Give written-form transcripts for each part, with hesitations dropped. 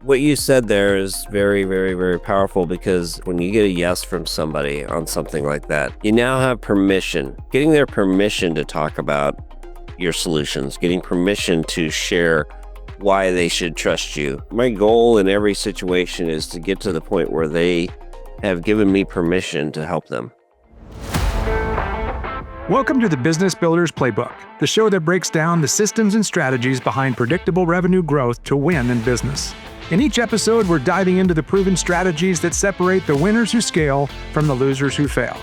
What you said there is very, very, very powerful because when you get a yes from somebody on something like that, you now have permission, getting their permission to talk about your solutions, getting permission to share why they should trust you. My goal in every situation is to get to the point where they have given me permission to help them. Welcome to the Business Builders Playbook, the show that breaks down the systems and strategies behind predictable revenue growth to win in business. In each episode, we're diving into the proven strategies that separate the winners who scale from the losers who fail.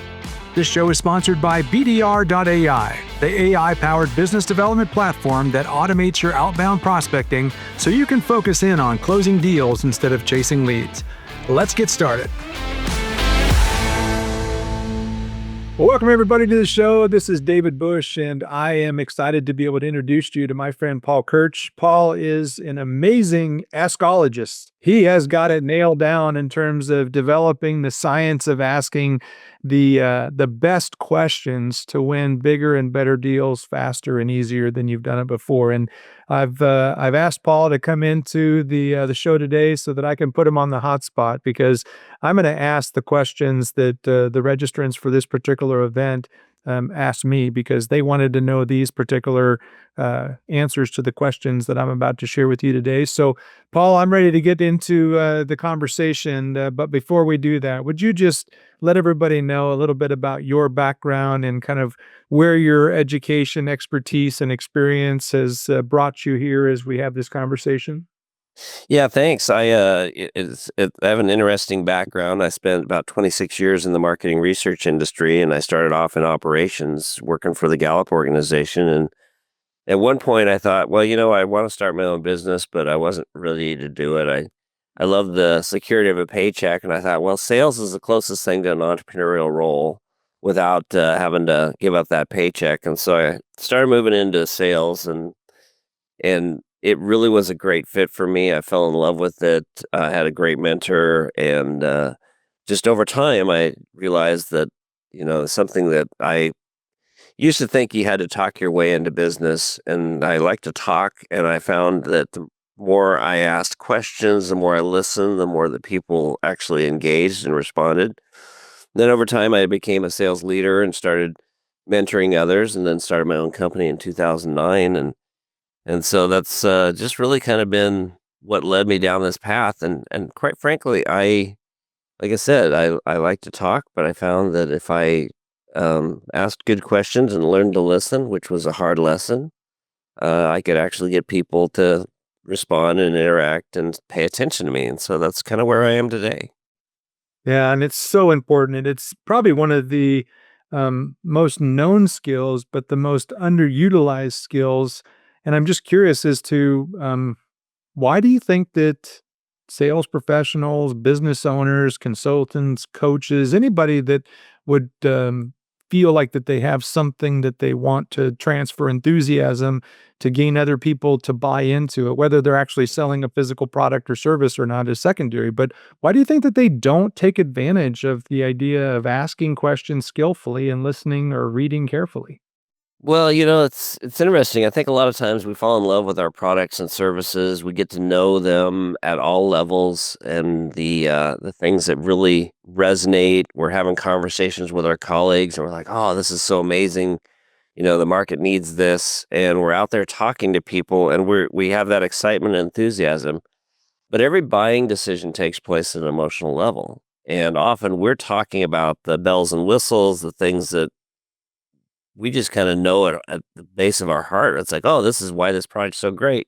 This show is sponsored by BDR.ai, the AI-powered business development platform that automates your outbound prospecting so you can focus in on closing deals instead of chasing leads. Let's get started. Well, welcome everybody to the show. This is David Bush, and I am excited to be able to introduce you to my friend Paul Kirch. Paul is an amazing askologist. He has got it nailed down in terms of developing the science of asking the best questions to win bigger and better deals faster and easier than you've done it before. And I've asked Paul to come into the show today so that I can put him on the hot spot, because I'm going to ask the questions that the registrants for this particular event asked me, because they wanted to know these particular answers to the questions that I'm about to share with you today. So, Paul, I'm ready to get into the conversation. But before we do that, would you just let everybody know a little bit about your background and kind of where your education, expertise, and experience has brought you here as we have this conversation? Yeah, thanks. I have an interesting background. I spent about 26 years in the marketing research industry, and I started off in operations working for the Gallup organization. And at one point I thought, well, I want to start my own business, but I wasn't ready to do it. I love the security of a paycheck, and I thought, well, sales is the closest thing to an entrepreneurial role without having to give up that paycheck. And so I started moving into sales, and it really was a great fit for me. I fell in love with it. I had a great mentor, and just over time, I realized that something that I used to think you had to talk your way into business, and I like to talk. And I found that the more I asked questions, the more I listened, the more that people actually engaged and responded. Then over time, I became a sales leader and started mentoring others, and then started my own company in 2009. And so that's just really kind of been what led me down this path. And quite frankly, like I said, I like to talk, but I found that if I asked good questions and learned to listen, which was a hard lesson, I could actually get people to respond and interact and pay attention to me. And so that's kind of where I am today. Yeah, and it's so important. And it's probably one of the most known skills, but the most underutilized skills. And I'm just curious as to why do you think that sales professionals, business owners, consultants, coaches, anybody that would feel like that they have something that they want to transfer enthusiasm to gain other people to buy into it, whether they're actually selling a physical product or service or not, is secondary. But why do you think that they don't take advantage of the idea of asking questions skillfully and listening or reading carefully? Well, it's interesting. I think a lot of times we fall in love with our products and services. We get to know them at all levels, and the things that really resonate. We're having conversations with our colleagues, and we're like, "Oh, this is so amazing." The market needs this, and we're out there talking to people, and we have that excitement and enthusiasm. But every buying decision takes place at an emotional level, and often we're talking about the bells and whistles, the things that we just kind of know it at the base of our heart. It's like, oh, this is why this product's so great.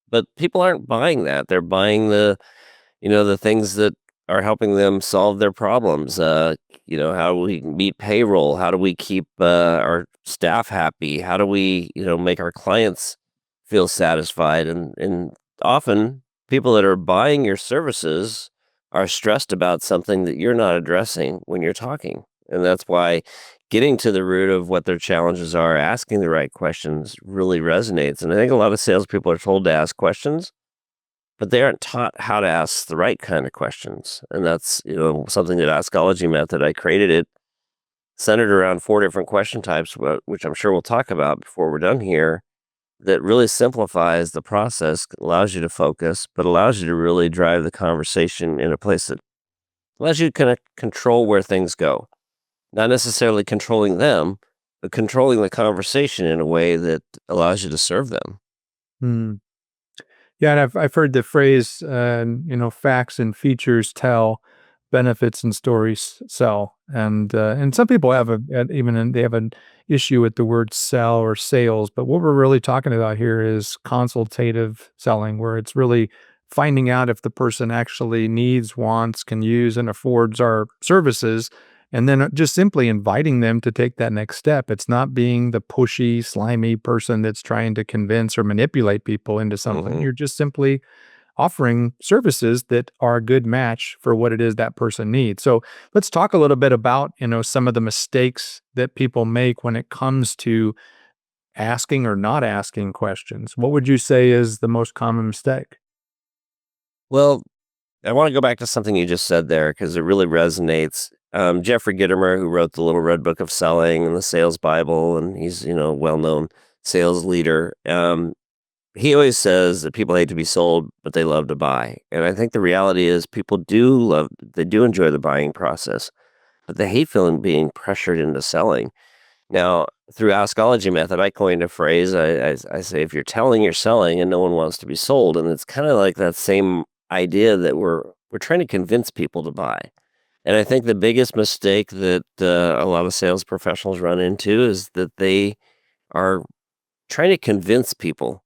But people aren't buying that. They're buying the things that are helping them solve their problems. How do we meet payroll? How do we keep our staff happy? How do we, make our clients feel satisfied? And often people that are buying your services are stressed about something that you're not addressing when you're talking. And that's why getting to the root of what their challenges are, asking the right questions really resonates. And I think a lot of salespeople are told to ask questions, but they aren't taught how to ask the right kind of questions. And that's, something that Askology Method, I created it centered around four different question types, which I'm sure we'll talk about before we're done here. that really simplifies the process, allows you to focus, but allows you to really drive the conversation in a place that allows you to kinda control where things go. Not necessarily controlling them, but controlling the conversation in a way that allows you to serve them. Mm. Yeah, and I've heard the phrase, facts and features tell, benefits and stories sell, and some people have they have an issue with the word sell or sales, but what we're really talking about here is consultative selling, where it's really finding out if the person actually needs, wants, can use, and affords our services, and then just simply inviting them to take that next step. It's not being the pushy, slimy person that's trying to convince or manipulate people into something. Mhm. You're just simply offering services that are a good match for what it is that person needs. So let's talk a little bit about, some of the mistakes that people make when it comes to asking or not asking questions. What would you say is the most common mistake? Well, I wanna go back to something you just said there because it really resonates. Jeffrey Gitomer, who wrote the Little Red Book of Selling and the Sales Bible, and he's, a well-known sales leader. He always says that people hate to be sold, but they love to buy. And I think the reality is they do enjoy the buying process, but they hate feeling being pressured into selling. Now, through Askology Method, I coined a phrase. I say, if you're telling, you're selling, and no one wants to be sold. And it's kind of like that same idea that we're trying to convince people to buy. And I think the biggest mistake that a lot of sales professionals run into is that they are trying to convince people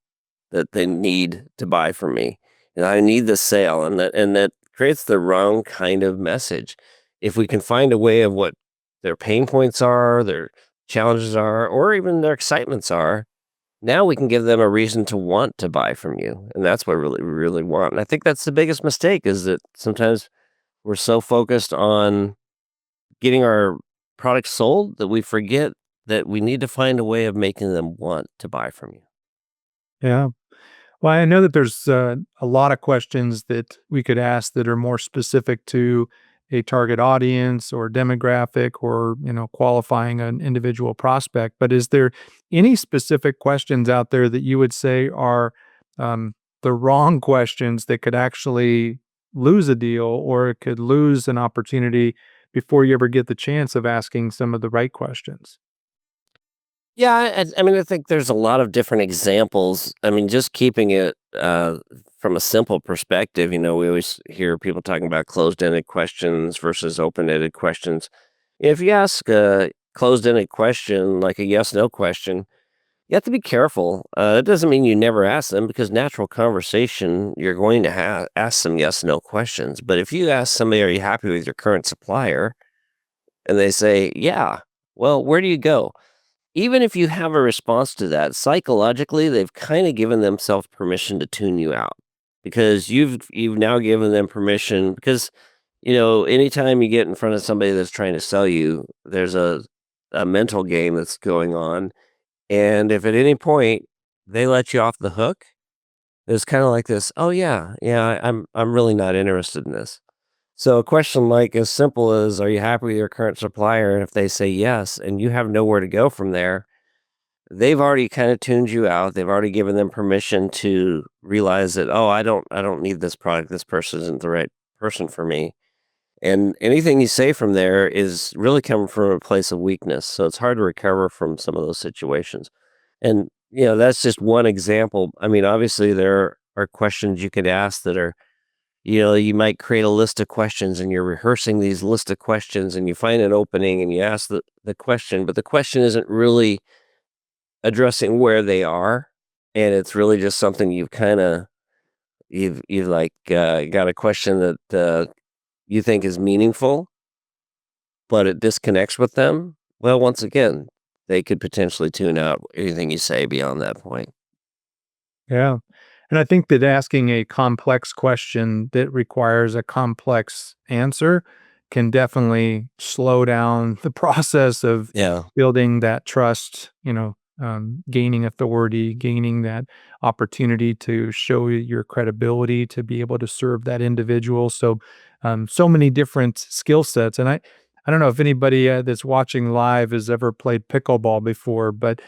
that they need to buy from me. And I need the sale, and that creates the wrong kind of message. If we can find a way of what their pain points are, their challenges are, or even their excitements are, now we can give them a reason to want to buy from you. And that's what we really want. And I think that's the biggest mistake is that sometimes we're so focused on getting our products sold that we forget that we need to find a way of making them want to buy from you. Yeah. Well, I know that there's a lot of questions that we could ask that are more specific to a target audience or demographic or, qualifying an individual prospect. But is there any specific questions out there that you would say are the wrong questions that could actually lose a deal or it could lose an opportunity before you ever get the chance of asking some of the right questions? Yeah, I mean, I think there's a lot of different examples. I mean, just keeping it from a simple perspective, we always hear people talking about closed-ended questions versus open-ended questions. If you ask a closed-ended question, like a yes/no question, you have to be careful. It doesn't mean you never ask them because natural conversation, you're going to ask some yes/no questions. But if you ask somebody, "Are you happy with your current supplier?" and they say, "Yeah," well, where do you go? Even if you have a response to that, psychologically, they've kinda given themselves permission to tune you out because you've now given them permission because, anytime you get in front of somebody that's trying to sell you, there's a mental game that's going on, and if at any point they let you off the hook, it's kinda like this, "Oh, yeah, yeah, I'm really not interested in this." So a question like as simple as, "Are you happy with your current supplier?" And if they say yes, and you have nowhere to go from there, they've already kinda tuned you out, they've already given them permission to realize that, "Oh, I don't need this product, this person isn't the right person for me." And anything you say from there is really coming from a place of weakness, so it's hard to recover from some of those situations. And, that's just one example. I mean, obviously, there are questions you could ask that are you might create a list of questions, and you're rehearsing these list of questions, and you find an opening, and you ask the question, but the question isn't really addressing where they are, and it's really just something you've, like, got a question that, you think is meaningful, but it disconnects with them. Well, once again, they could potentially tune out anything you say beyond that point. Yeah. And I think that asking a complex question that requires a complex answer can definitely slow down the process of Yeah. building that trust, gaining authority, gaining that opportunity to show your credibility to be able to serve that individual. So, so many different skill sets. And I don't know if anybody that's watching live has ever played pickleball before, but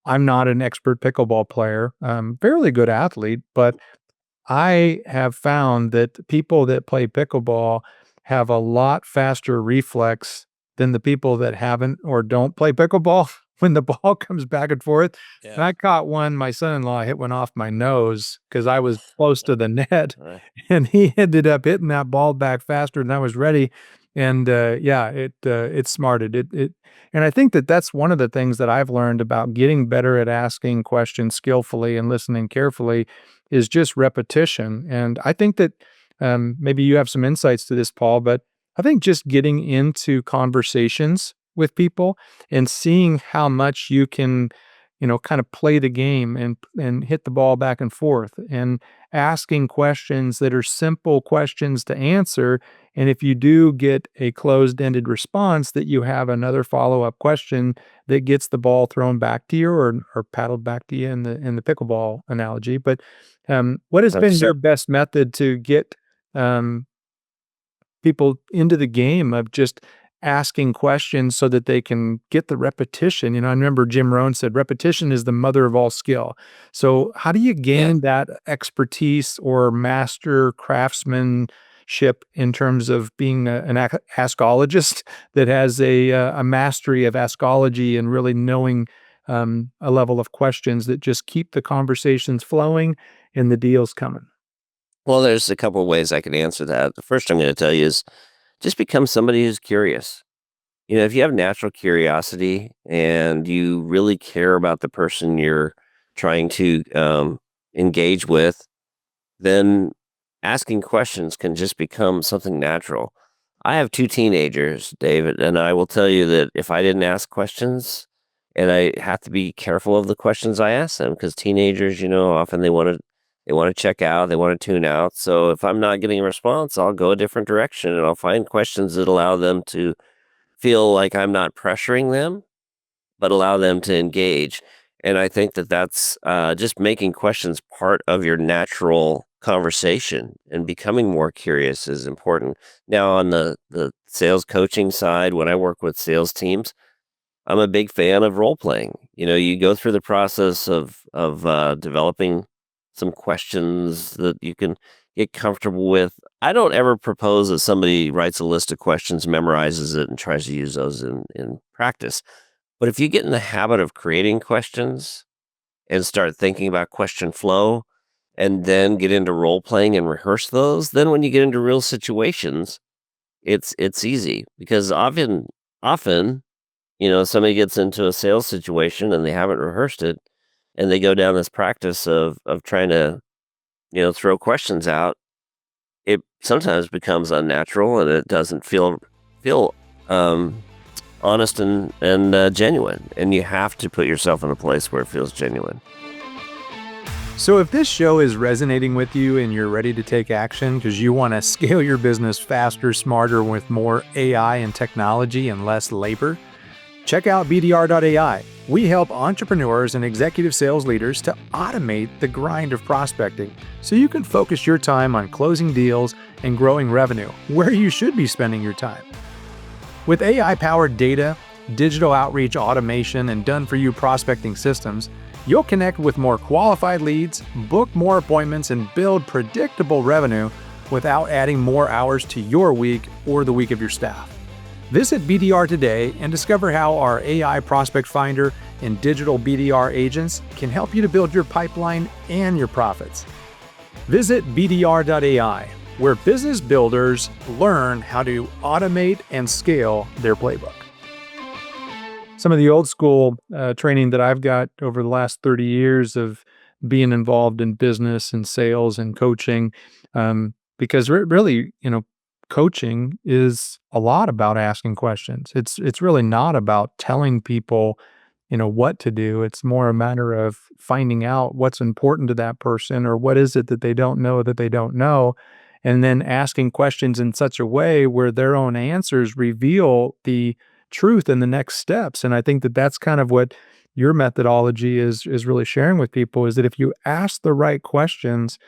I'm not an expert pickleball player, fairly good athlete, but I have found that people that play pickleball have a lot faster reflex than the people that haven't or don't play pickleball when the ball comes back and forth. And Yeah. I caught one, my son-in-law hit one off my nose because I was close to the net, Right. and he ended up hitting that ball back faster than I was ready. And yeah, it smarted it. And I think that that's one of the things that I've learned about getting better at asking questions skillfully and listening carefully is just repetition. And I think that maybe you have some insights to this, Paul, but I think just getting into conversations with people and seeing how much you can, kind of play the game and hit the ball back and forth and asking questions that are simple questions to answer. And if you do get a closed-ended response, that you have another follow-up question that gets the ball thrown back to you or paddled back to you in the pickleball analogy. But what has been your 100%. best method to get um, people into the game of just asking questions so that they can get the repetition? I remember Jim Rohn said, repetition is the mother of all skill. So, how do you Yeah. gain that expertise or master craftsmanship in terms of being an askologist that has a mastery of askology and really knowing a level of questions that just keep the conversations flowing and the deals coming? Well, there's a couple of ways I can answer that. The first I'm going to tell you is just become somebody who's curious. If you have natural curiosity and you really care about the person you're trying to engage with, then asking questions can just become something natural. I have two teenagers, David, and I will tell you that if I didn't ask questions, and I have to be careful of the questions I ask them because teenagers, often they want to check out, they want to tune out. So if I'm not getting a response, I'll go a different direction and I'll find questions that allow them to feel like I'm not pressuring them, but allow them to engage. And I think that that's just making questions part of your natural conversation and becoming more curious is important. Now, on the sales coaching side, when I work with sales teams, I'm a big fan of role playing. You go through the process of developing some questions that you can get comfortable with. I don't ever propose that somebody writes a list of questions, memorizes it, and tries to use those in practice. But if you get in the habit of creating questions and start thinking about question flow, and then get into role playing and rehearse those, then when you get into real situations, it's easy because often somebody gets into a sales situation and they haven't rehearsed it, and they go down this practice of trying to, throw questions out. It sometimes becomes unnatural and it doesn't feel um, honest and genuine. And you have to put yourself in a place where it feels genuine. So, if this show is resonating with you and you're ready to take action because you want to scale your business faster, smarter, with more AI and technology and less labor, check out BDR.ai. We help entrepreneurs and executive sales leaders to automate the grind of prospecting so you can focus your time on closing deals and growing revenue where you should be spending your time. With AI-powered data, digital outreach automation, and done-for-you prospecting systems, you'll connect with more qualified leads, book more appointments, and build predictable revenue without adding more hours to your week or the week of your staff. Visit BDR today and discover how our AI Prospect Finder and digital BDR agents can help you to build your pipeline and your profits. Visit BDR.ai, where business builders learn how to automate and scale their playbook. Some of the old school training that I've got over the last 30 years of being involved in business and sales and coaching, because really, coaching is a lot about asking questions. It's really not about telling people, what to do. It's more a matter of finding out what's important to that person or what is it that they don't know, and then asking questions in such a way where their own answers reveal the truth in the next steps. And I think that that's kind of what your methodology is really sharing with people, is that if you ask the right questions,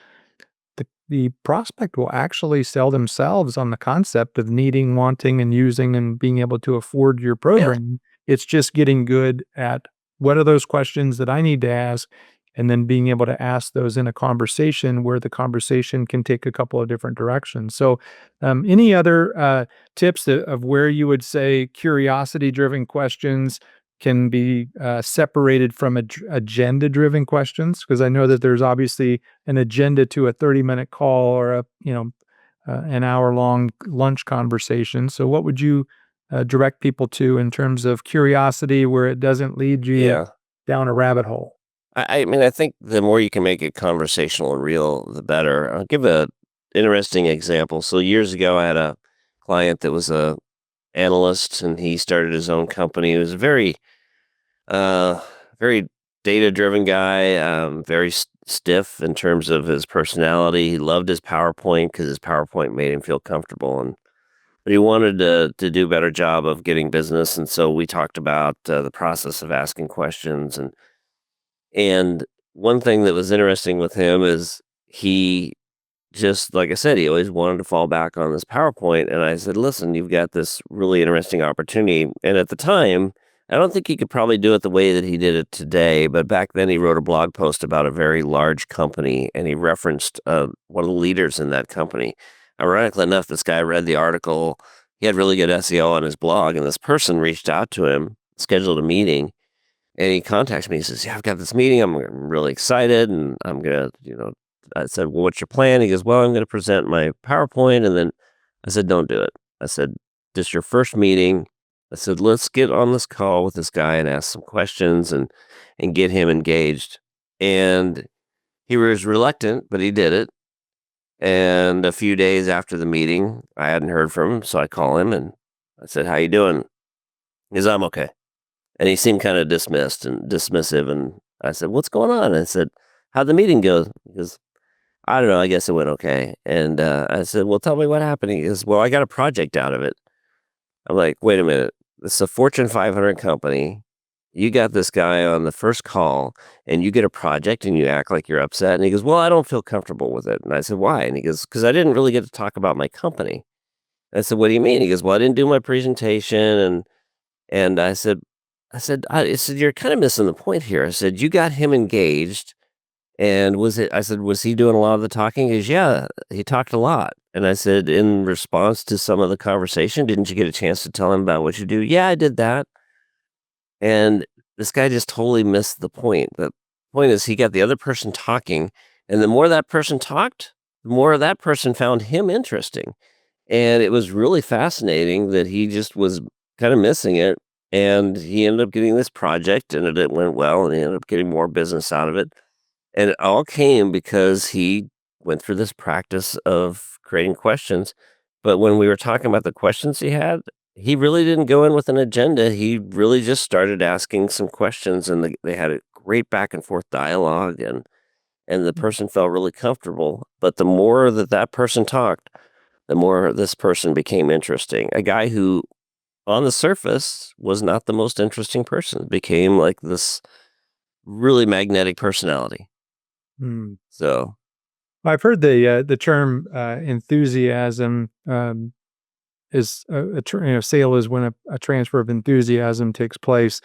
the prospect will actually sell themselves on the concept of needing, wanting, and using and being able to afford your Yeah. program. It's just getting good at what are those questions that I need to ask? And then being able to ask those in a conversation where the conversation can take a couple of different directions. So, any other tips of where you would say curiosity driven questions can be separated from agenda driven questions? Because I know that there's obviously an agenda to a 30-minute call or an hour long lunch conversation. So, what would you direct people to in terms of curiosity where it doesn't lead you Yeah. down a rabbit hole? I mean, I think the more you can make it conversational and real, the better. I'll give a interesting example. So years ago, I had a client that was a analyst, and he started his own company. He was a uh, very data driven guy, very stiff in terms of his personality. He loved his PowerPoint because his PowerPoint made him feel comfortable, and but he wanted to do a better job of getting business. And so we talked about the process of asking questions, and one thing that was interesting with him is he just like I said, he always wanted to fall back on this PowerPoint. And I said, listen, you've got this really interesting opportunity. And at the time, I don't think he could probably do it the way that he did it today. But back then, he wrote a blog post about a very large company, and he referenced one of the leaders in that company. Ironically enough, this guy read the article. He had really good SEO on his blog, and this person reached out to him, scheduled a meeting, and he contacts me. He says, "Yeah, I've got this meeting. I'm really excited, and I'm gonna, I said, "Well, what's your plan?" He goes, "Well, I'm gonna present my PowerPoint." And then I said, "Don't do it." I said, "This is your first meeting." I said, "Let's get on this call with this guy and ask some questions and get him engaged." And he was reluctant, but he did it. And a few days after the meeting, I hadn't heard from him, so I call him and I said, "How you doing?" He goes, "I'm okay." And he seemed kind of dismissed and dismissive. And I said, "What's going on?" I said, "How'd the meeting go?" He goes, "I don't know. I guess it went okay." And I said, "Well, tell me what happened." He goes, "Well, I got a project out of it." I'm like, "Wait a minute. This is a Fortune 500 company. You got this guy on the first call, and you get a project, and you act like you're upset." And he goes, "Well, I don't feel comfortable with it." And I said, "Why?" And he goes, "Because I didn't really get to talk about my company." I said, "What do you mean?" He goes, "Well, I didn't do my presentation." And I said, "You're kind of missing the point here." I said, "You got him engaged. And I said, "Was he doing a lot of the talking?" He goes, "Yeah, he talked a lot." And I said, "In response to some of the conversation, didn't you get a chance to tell him about what you do?" "Yeah, I did that." And this guy just totally missed the point. The point is he got the other person talking, and the more that person talked, the more that person found him interesting. And it was really fascinating that he just was kind of missing it. And he ended up getting this project, and it went well, and he ended up getting more business out of it. And it all came because he went through this practice of creating questions. But when we were talking about the questions he had, he really didn't go in with an agenda. He really just started asking some questions, and they had a great back and forth dialogue, and the person felt really comfortable. But the more that that person talked, the more this person became interesting. A guy who, on the surface, was not the most interesting person became like this really magnetic personality. Hmm. So I've heard the term enthusiasm is sale is when a transfer of enthusiasm takes place,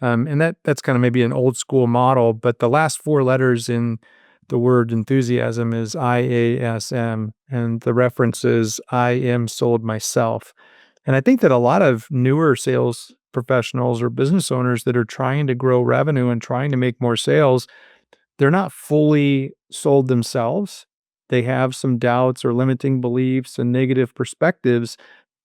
and that's kind of maybe an old school model. But the last four letters in the word enthusiasm is IASM, and the reference is I am sold myself. And I think that a lot of newer sales professionals or business owners that are trying to grow revenue and trying to make more sales, they're not fully sold themselves. They have some doubts or limiting beliefs and negative perspectives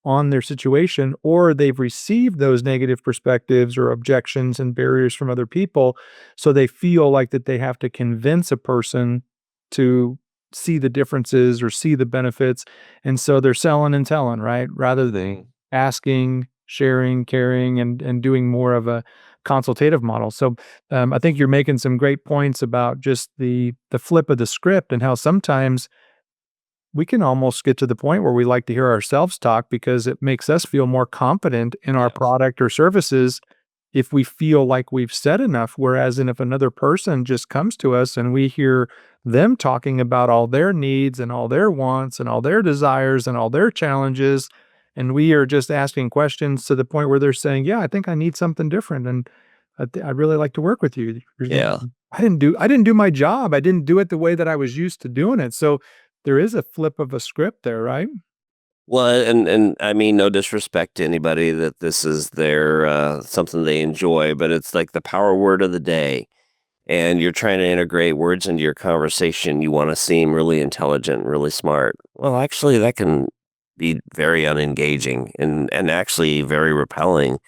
on their situation, or they've received those negative perspectives or objections and barriers from other people. So they feel like that they have to convince a person to see the differences or see the benefits. And so they're selling and telling, right? Rather than asking, sharing, caring, and doing more of a consultative model. So I think you're making some great points about just the flip of the script and how sometimes we can almost get to the point where we like to hear ourselves talk because it makes us feel more confident in our yes. product or services if we feel like we've said enough. Whereas, and if another person just comes to us and we hear them talking about all their needs and all their wants and all their desires and all their challenges, and we are just asking questions to the point where they're saying, "Yeah, I think I need something different." And I'd really like to work with you. Yeah. I didn't do my job. I didn't do it the way that I was used to doing it. So there is a flip of a script there, right? Well, and I mean, no disrespect to anybody that this is their something they enjoy, but it's like the power word of the day, and you're trying to integrate words into your conversation. You want to seem really intelligent, really smart. Well, actually, that can be very unengaging and actually very repelling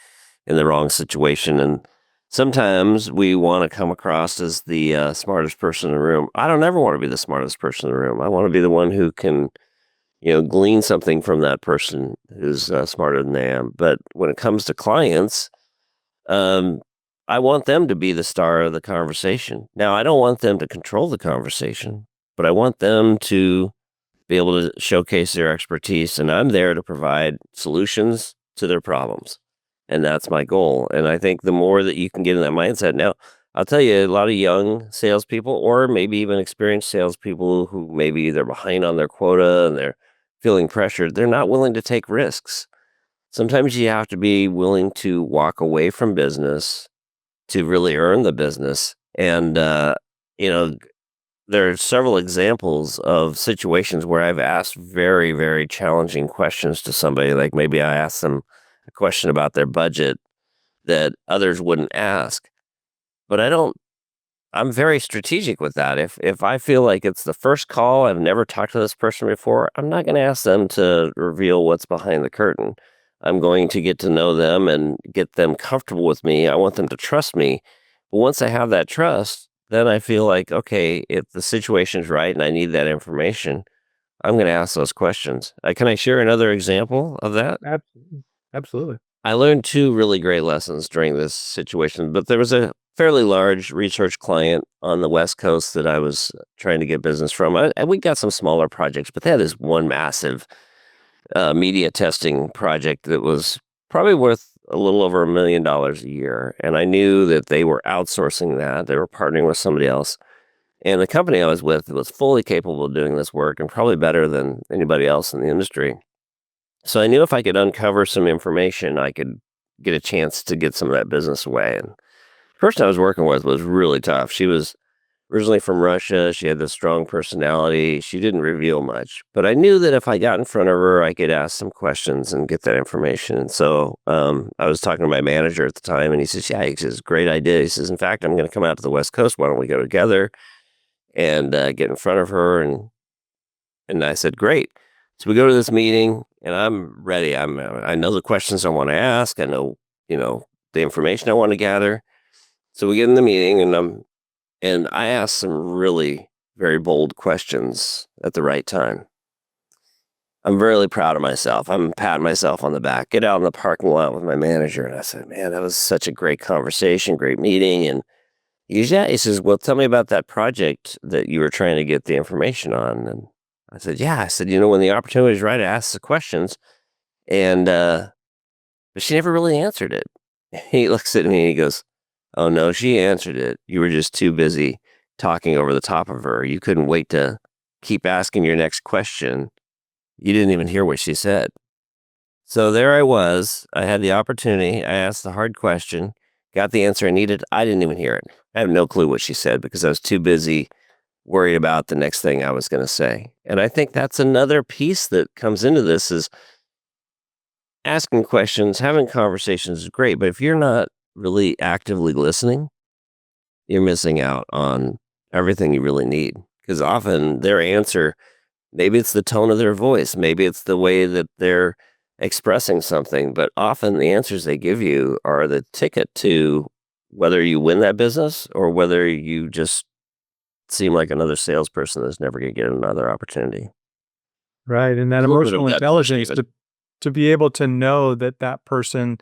in the wrong situation. And sometimes we want to come across as the smartest person in the room. I don't ever want to be the smartest person in the room. I want to be the one who can, glean something from that person who's smarter than I am. But when it comes to clients, um, I want them to be the star of the conversation. Now, I don't want them to control the conversation, but I want them to be able to showcase their expertise, and I'm there to provide solutions to their problems. And that's my goal. And I think the more that you can get in that mindset now, I'll tell you, a lot of young salespeople, or maybe even experienced salespeople who maybe they're behind on their quota and they're feeling pressured, they're not willing to take risks. Sometimes you have to be willing to walk away from business to really earn the business. And, you know, there are several examples of situations where I've asked very, very challenging questions to somebody. Like maybe I asked them a question about their budget that others wouldn't ask. But I'm very strategic with that. If I feel like it's the first call, I've never talked to this person before, I'm not going to ask them to reveal what's behind the curtain. I'm going to get to know them and get them comfortable with me. I want them to trust me. But once I have that trust, then I feel like, okay, if the situation's right and I need that information, I'm going to ask those questions. Can I share another example of that? Absolutely. Absolutely. I learned two really great lessons during this situation, but there was a fairly large research client on the West Coast that I was trying to get business from. And we got some smaller projects, but they had this one massive media testing project that was probably worth a little over $1 million a year. And I knew that they were outsourcing that, they were partnering with somebody else. And the company I was with was fully capable of doing this work and probably better than anybody else in the industry. So I knew if I could uncover some information, I could get a chance to get some of that business away. And the person I was working with was really tough. She was originally from Russia. She had this strong personality. She didn't reveal much, but I knew that if I got in front of her, I could ask some questions and get that information. And so I was talking to my manager at the time, and he says, "Yeah," he says, "Great idea." He says, "In fact, I'm going to come out to the West Coast. Why don't we go together and get in front of her?" And I said, "Great." So we go to this meeting, and I'm ready. I know the questions I want to ask. I know, the information I want to gather. So we get in the meeting, and I asked some really very bold questions at the right time. I'm really proud of myself. I'm patting myself on the back. Get out in the parking lot with my manager, and I said, "Man, that was such a great conversation, great meeting." And yeah, he says, "Well, tell me about that project that you were trying to get the information on." And I said, "Yeah." I said, "When the opportunity is right, I asked the questions, and but she never really answered it." He looks at me and he goes, "Oh no, she answered it. You were just too busy talking over the top of her. You couldn't wait to keep asking your next question. You didn't even hear what she said." So there I was. I had the opportunity. I asked the hard question, got the answer I needed. I didn't even hear it. I have no clue what she said because I was too busy worried about the next thing I was going to say. And I think that's another piece that comes into this is asking questions, having conversations is great, but if you're not really actively listening, you're missing out on everything you really need. Because often their answer, maybe it's the tone of their voice, maybe it's the way that they're expressing something, but often the answers they give you are the ticket to whether you win that business or whether you just seem like another salesperson that's never going to get another opportunity. Right, and that A little bit of emotional that pushy, intelligence but to be able to know that that person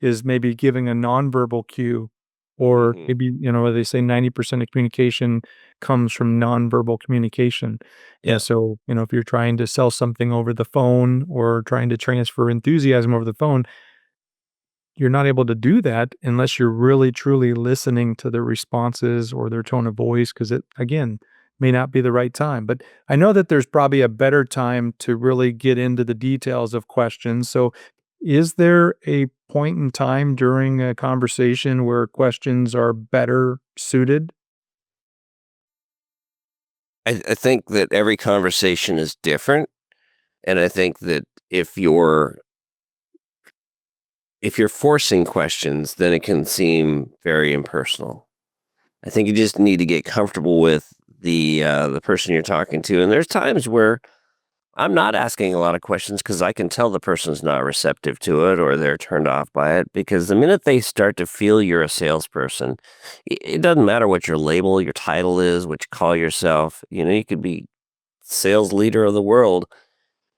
is maybe giving a nonverbal cue, or mhm. maybe, where they say 90% of communication comes from nonverbal communication. Yeah. And so, if you're trying to sell something over the phone or trying to transfer enthusiasm over the phone, you're not able to do that unless you're really truly listening to their responses or their tone of voice, because it, again, may not be the right time. But I know that there's probably a better time to really get into the details of questions. So Is there a point in time during a conversation where questions are better suited? I think that every conversation is different, and I think that if you're forcing questions, then it can seem very impersonal. I think you just need to get comfortable with the person you're talking to, and there's times where I'm not asking a lot of questions because I can tell the person's not receptive to it or they're turned off by it. Because the minute they start to feel you're a salesperson, it doesn't matter what your label, your title is, what you call yourself. You could be sales leader of the world.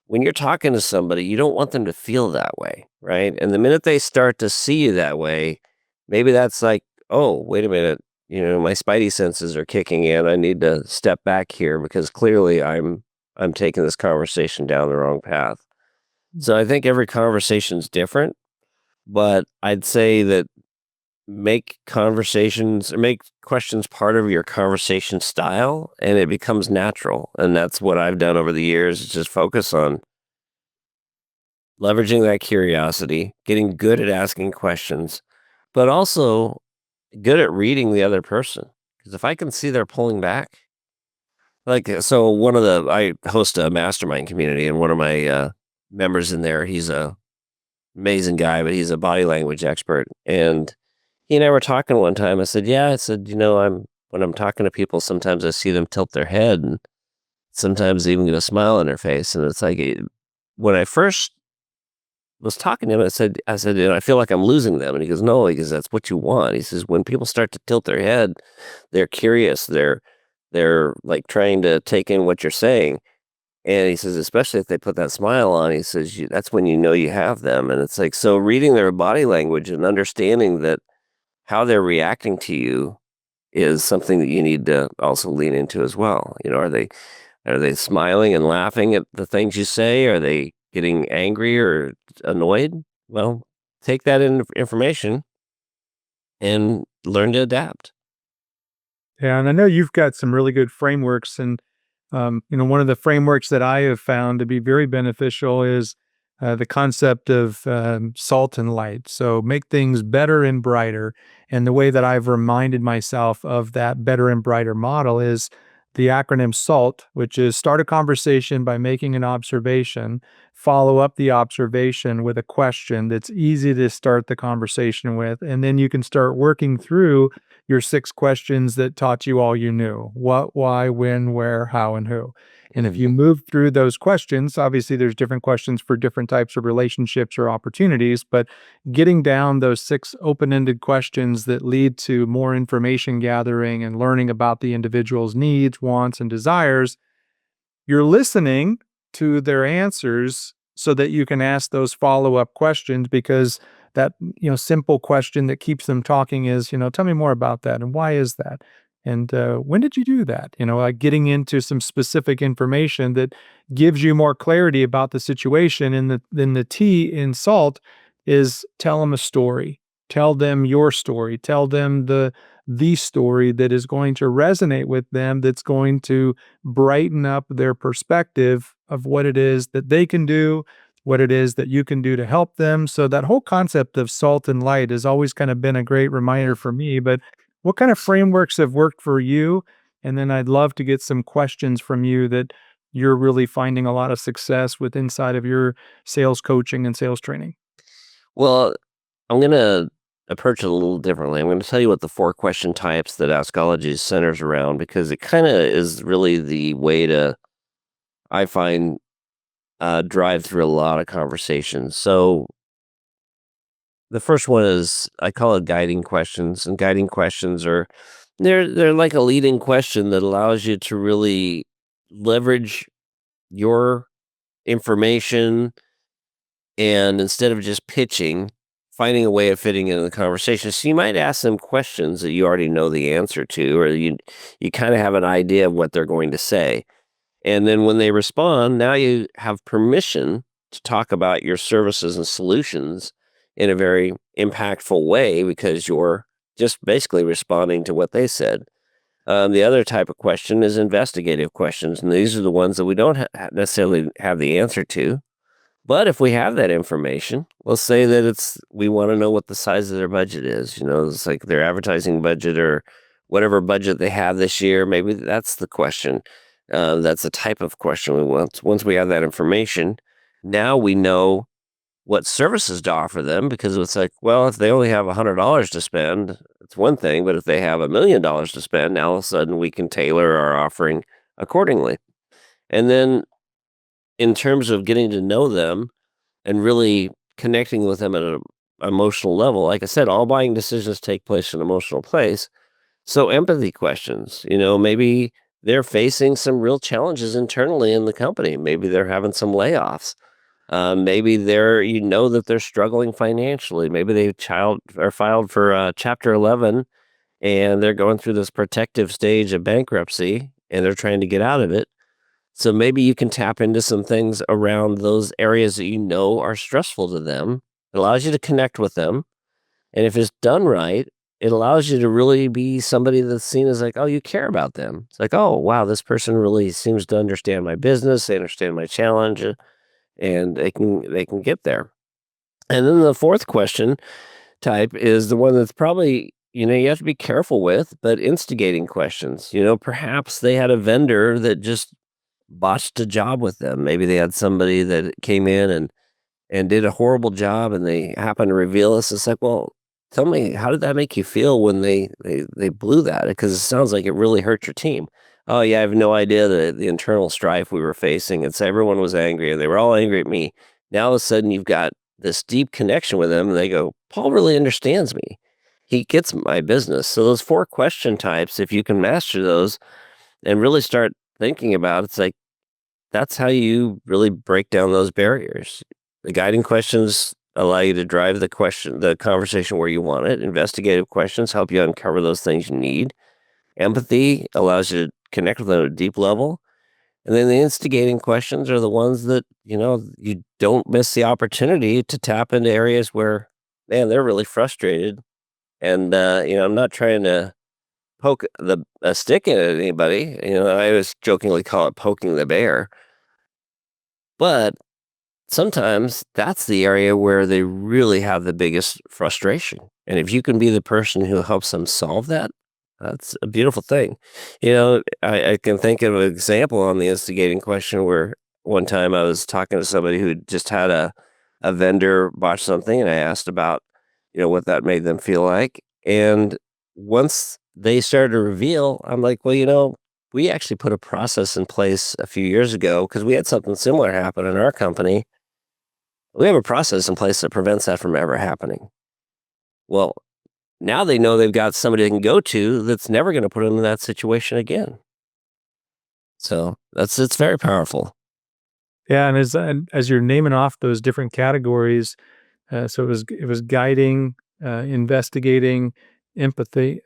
When you're talking to somebody, you don't want them to feel that way, right? And the minute they start to see you that way, maybe that's like, oh, wait a minute, my spidey senses are kicking in. I need to step back here because clearly I'm taking this conversation down the wrong path. So I think every conversation's different, but I'd say that make conversations or make questions part of your conversation style and it becomes natural. And that's what I've done over the years is just focus on leveraging that curiosity, getting good at asking questions, but also good at reading the other person. Because if I can see they're pulling back, so I host a mastermind community, and one of my members in there, he's a amazing guy, but he's a body language expert. And he and I were talking one time. I said, "Yeah," I said, when I'm talking to people, sometimes I see them tilt their head, and sometimes even get a smile on their face, and it's like when I first was talking to him, I said, I feel like I'm losing them. And he goes, no, he goes, that's what you want. He says, when people start to tilt their head, they're curious. They're like trying to take in what you're saying. And he says, especially if they put that smile on, he says, that's when you know you have them. And it's like, so reading their body language and understanding that how they're reacting to you is something that you need to also lean into as well. Are they smiling and laughing at the things you say? Are they getting angry or annoyed? Well, take that information and learn to adapt. Yeah, and I know you've got some really good frameworks, and one of the frameworks that I have found to be very beneficial is the concept of salt and light. So make things better and brighter. And the way that I've reminded myself of that better and brighter model is the acronym SALT, which is start a conversation by making an observation, follow up the observation with a question that's easy to start the conversation with, and then you can start working through your 6 questions that taught you all you knew: what, why, when, where, how, and who. And if you move through those questions, obviously there's different questions for different types of relationships or opportunities, but getting down those 6 open-ended questions that lead to more information gathering and learning about the individual's needs, wants, and desires, you're listening to their answers so that you can ask those follow-up questions, because that, simple question that keeps them talking is, tell me more about that and why is that? And when did you do that? Like getting into some specific information that gives you more clarity about the situation. And the T in SALT is tell them a story. Tell them your story. Tell them the story that is going to resonate with them, that's going to brighten up their perspective of what it is that they can do, what it is that you can do to help them. So that whole concept of salt and light has always kind of been a great reminder for me. But what kind of frameworks have worked for you? And then I'd love to get some questions from you that you're really finding a lot of success with inside of your sales coaching and sales training. Well, I'm going to approach it a little differently. I'm going to tell you what the 4 question types that Askology centers around because it kind of is really the way to, I find, drive through a lot of conversations. So the first one is I call it guiding questions, and guiding questions are they're like a leading question that allows you to really leverage your information and instead of just pitching, finding a way of fitting into the conversation. So you might ask them questions that you already know the answer to, or you kind of have an idea of what they're going to say. And then when they respond, now you have permission to talk about your services and solutions in a very impactful way because you're just basically responding to what they said. The other type of question is investigative questions, and these are the ones that we don't necessarily have the answer to, But if we have that information, we'll say that we want to know what the size of their budget is. It's like their advertising budget or whatever budget they have this year. Maybe that's the question. That's the type of question we want. Once we have that information, now we know what services to offer them, because it's like, well, if they only have $100 to spend, it's one thing. But if they have $1 million to spend, now all of a sudden we can tailor our offering accordingly. And then in terms of getting to know them and really connecting with them at an emotional level, like I said, all buying decisions take place in an emotional place. So empathy questions, maybe they're facing some real challenges internally in the company. Maybe they're having some layoffs. Maybe that they're struggling financially. Maybe they child are filed for Chapter 11, and they're going through this protective stage of bankruptcy, and they're trying to get out of it. So maybe you can tap into some things around those areas that are stressful to them. It allows you to connect with them. And if it's done right, it allows you to really be somebody that's seen as like, oh, you care about them. It's like, oh, wow, this person really seems to understand my business. They understand my challenge, and they can get there. And then the fourth question type is the one that's probably, you have to be careful with, but instigating questions. Perhaps they had a vendor that just botched a job with them. Maybe they had somebody that came in and did a horrible job, and they happen to reveal this. It's like, well, tell me, how did that make you feel when they blew that? Because it sounds like it really hurt your team. Oh yeah, I have no idea the internal strife we were facing. It's everyone was angry, and they were all angry at me. Now all of a sudden you've got this deep connection with them, and they go, Paul really understands me. He gets my business. So those four question types, if you can master those and really start thinking about it, it's like that's how you really break down those barriers. The guiding questions allow you to drive the conversation where you want it. Investigative questions help you uncover those things you need. Empathy allows you to connect with them at a deep level. And then the instigating questions are the ones that, you don't miss the opportunity to tap into areas where, man, they're really frustrated. And, I'm not trying to poke a stick in at anybody. I always jokingly call it poking the bear. But sometimes that's the area where they really have the biggest frustration. And if you can be the person who helps them solve that, that's a beautiful thing. I can think of an example on the instigating question where one time I was talking to somebody who just had a vendor botch something, and I asked about, what that made them feel like. And once they started to reveal, I'm like, well, we actually put a process in place a few years ago because we had something similar happen in our company. We have a process in place that prevents that from ever happening. Well, now they know they've got somebody they can go to that's never going to put them in that situation again. So it's very powerful. Yeah, and as you're naming off those different categories, so it was guiding, investigating, empathizing,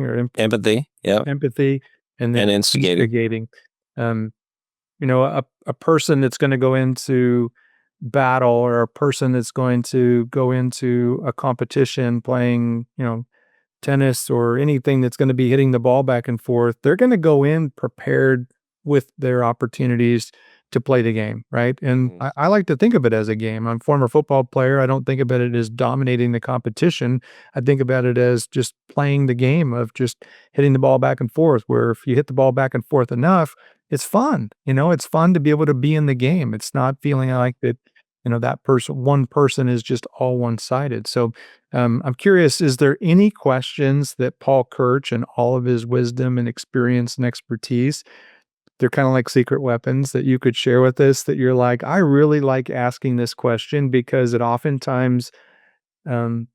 or Empathy, yeah, empathy, and then and instigating. instigating. Um, a person that's going to go into battle, or a person that's going to go into a competition playing, tennis or anything that's going to be hitting the ball back and forth, they're going to go in prepared with their opportunities to play the game, right? And Mhm. I like to think of it as a game. I'm a former football player. I don't think about it as dominating the competition. I think about it as just playing the game of just hitting the ball back and forth, where if you hit the ball back and forth enough, it's fun. It's fun to be able to be in the game. It's not feeling like that, one person is just all one sided. So I'm curious, is there any questions that Paul Kirch and all of his wisdom and experience and expertise, they're kind of like secret weapons that you could share with us, that you're like, I really like asking this question because it oftentimes um,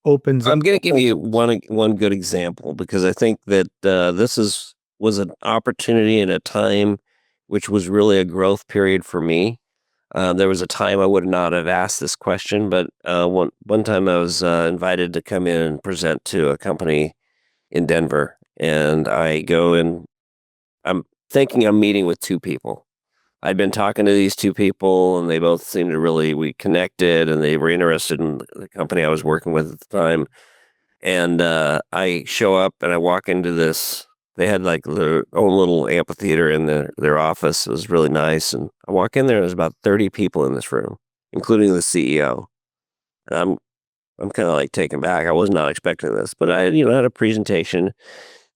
opens up. I'm going to give you one good example, because I think that was an opportunity and a time which was really a growth period for me. There was a time I would not have asked this question, but one time I was invited to come in and present to a company in Denver, and I go and I'm thinking I'm meeting with two people. I'd been talking to these two people, and they both seemed to we connected, and they were interested in the company I was working with at the time. And I show up and I walk into this They had like their own little amphitheater in their office. It was really nice. And I walk in there, there's about 30 people in this room, including the CEO. And I'm kind of like taken back. I was not expecting this, but I, had a presentation.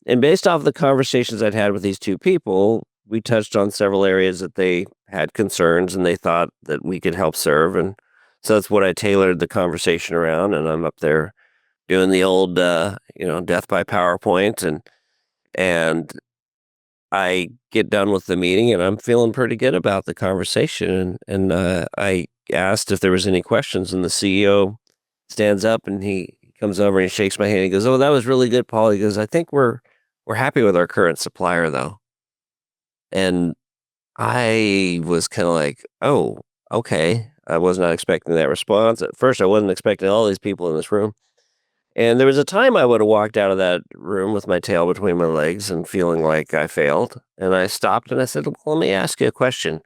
And based off the conversations I'd had with these two people, we touched on several areas that they had concerns and they thought that we could help serve. And so that's what I tailored the conversation around. And I'm up there doing the old, death by PowerPoint. And I get done with the meeting and I'm feeling pretty good about the conversation. And I asked if there was any questions, and the CEO stands up and he comes over and he shakes my hand. He goes, "Oh, that was really good, Paul." He goes, "I think we're happy with our current supplier, though." And I was kind of like, "Oh, okay." I was not expecting that response. At first, I wasn't expecting all these people in this room. And there was a time I would have walked out of that room with my tail between my legs and feeling like I failed. And I stopped and I said, "Well, let me ask you a question.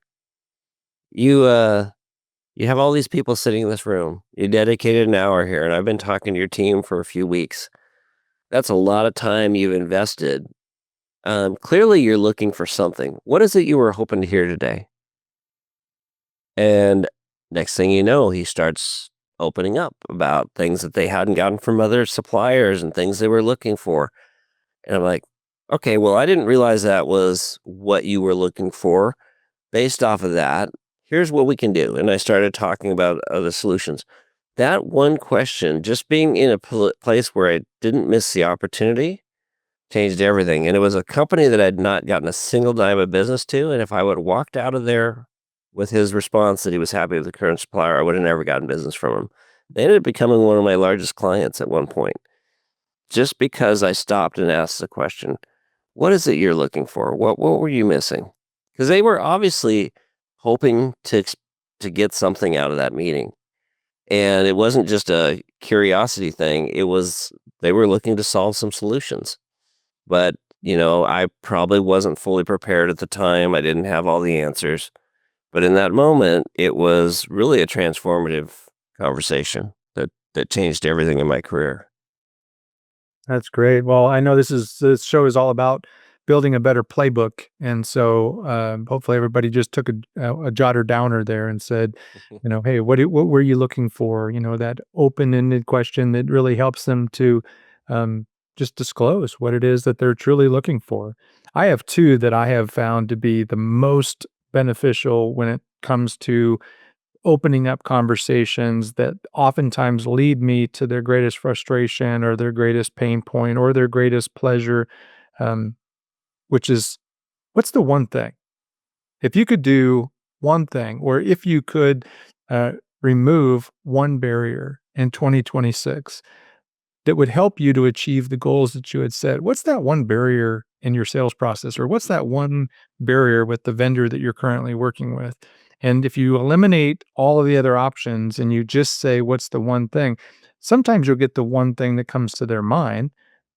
You have all these people sitting in this room. You dedicated an hour here, and I've been talking to your team for a few weeks. That's a lot of time you've invested. Clearly, you're looking for something. What is it you were hoping to hear today?" And next thing you know, he starts opening up about things that they hadn't gotten from other suppliers and things they were looking for. And I'm like, "Okay, well, I didn't realize that was what you were looking for. Based off of that, here's what we can do." And I started talking about other solutions. That one question, just being in a place where I didn't miss the opportunity, changed everything. And it was a company that I'd not gotten a single dime of business to. And if I would have walked out of there with his response that he was happy with the current supplier, I would have never gotten business from him. They ended up becoming one of my largest clients at one point, just because I stopped and asked the question, "What is it you're looking for? What were you missing?" Because they were obviously hoping to get something out of that meeting. And it wasn't just a curiosity thing. It was they were looking to solve some solutions. But, I probably wasn't fully prepared at the time. I didn't have all the answers. But in that moment, it was really a transformative conversation that changed everything in my career. That's great. Well, I know this show is all about building a better playbook, and so hopefully everybody just took a jotter downer there and said, "Hey, what were you looking for?" That open-ended question that really helps them to just disclose what it is that they're truly looking for. I have two that I have found to be the most beneficial when it comes to opening up conversations that oftentimes lead me to their greatest frustration or their greatest pain point or their greatest pleasure, um, which is, what's the one thing? If you could do one thing, or if you could uh, remove one barrier in 2026 that would help you to achieve the goals that you had set, what's that one barrier in your sales process? Or what's that one barrier with the vendor that you're currently working with? And if you eliminate all of the other options and you just say, what's the one thing? Sometimes you'll get the one thing that comes to their mind,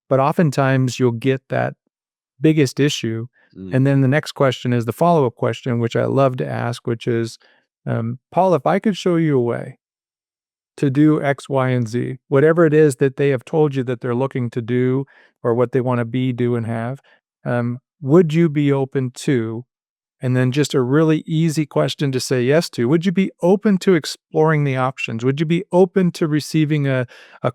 but oftentimes you'll get that biggest issue. Mm. And then the next question is the follow up question, which I love to ask, which is, Paul, if I could show you a way to do X, Y, and Z, whatever it is that they have told you that they're looking to do or what they want to be, do, and have, would you be open to? And then just a really easy question to say yes to. Would you be open to exploring the options? Would you be open to receiving a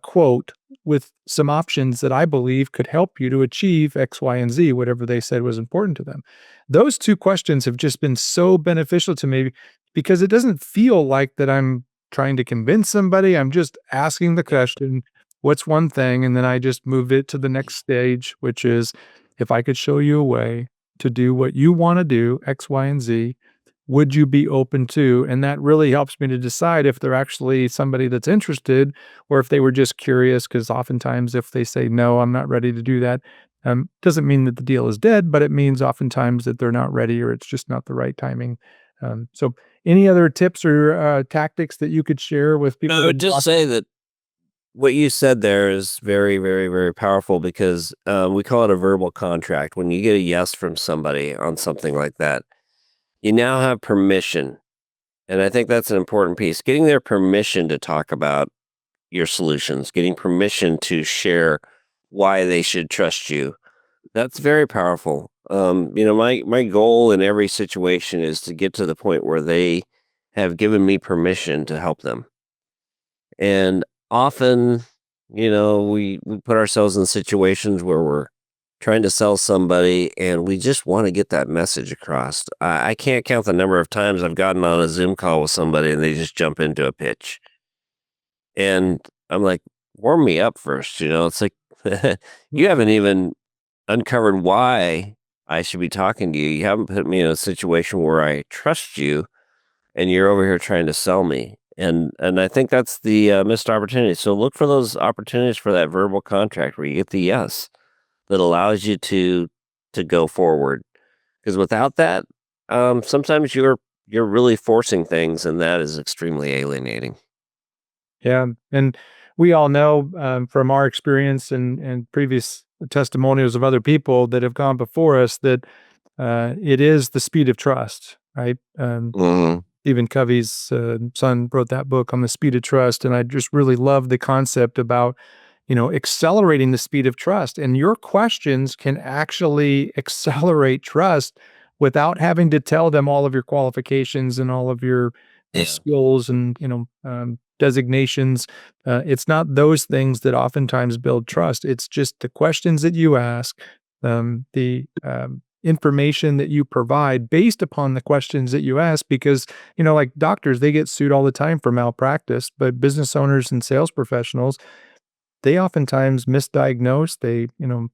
quote with some options that I believe could help you to achieve X, Y, and Z, whatever they said was important to them? Those two questions have just been so beneficial to me because it doesn't feel like that I'm trying to convince somebody. I'm just asking the question, what's one thing? And then I just move it to the next stage, which is, if I could show you a way to do what you want to do, X, Y, and Z, would you be open to? And that really helps me to decide if they're actually somebody that's interested or if they were just curious. Because oftentimes, if they say, no, I'm not ready to do that, doesn't mean that the deal is dead, but it means oftentimes that they're not ready or it's just not the right timing. So, any other tips or tactics that you could share with people? I That would just say that what you said there is very, very, very powerful because we call it a verbal contract. When you get a yes from somebody on something like that, you now have permission. And I think that's an important piece. Getting their permission to talk about your solutions, getting permission to share why they should trust you. That's very powerful. My goal in every situation is to get to the point where they have given me permission to help them. And often, we put ourselves in situations where we're trying to sell somebody and we just want to get that message across. I can't count the number of times I've gotten on a Zoom call with somebody and they just jump into a pitch. And I'm like, warm me up first. It's like, you haven't even uncovered why I should be talking to you. You haven't put me in a situation where I trust you, and you're over here trying to sell me. And I think that's the missed opportunity. So look for those opportunities for that verbal contract where you get the yes that allows you to go forward. Because without that, sometimes you're really forcing things, and that is extremely alienating. Yeah, and we all know, from our experience and previous testimonials of other people that have gone before us that, it is the speed of trust, right? Hmm. Stephen Covey's, son wrote that book on the speed of trust, and I just really love the concept about, accelerating the speed of trust, and your questions can actually accelerate trust without having to tell them all of your qualifications and all of your, Yeah. skills and, designations. It's not those things that oftentimes build trust. It's just the questions that you ask, the, information that you provide based upon the questions that you ask because like doctors, they get sued all the time for malpractice, but business owners and sales professionals, they oftentimes misdiagnose, they,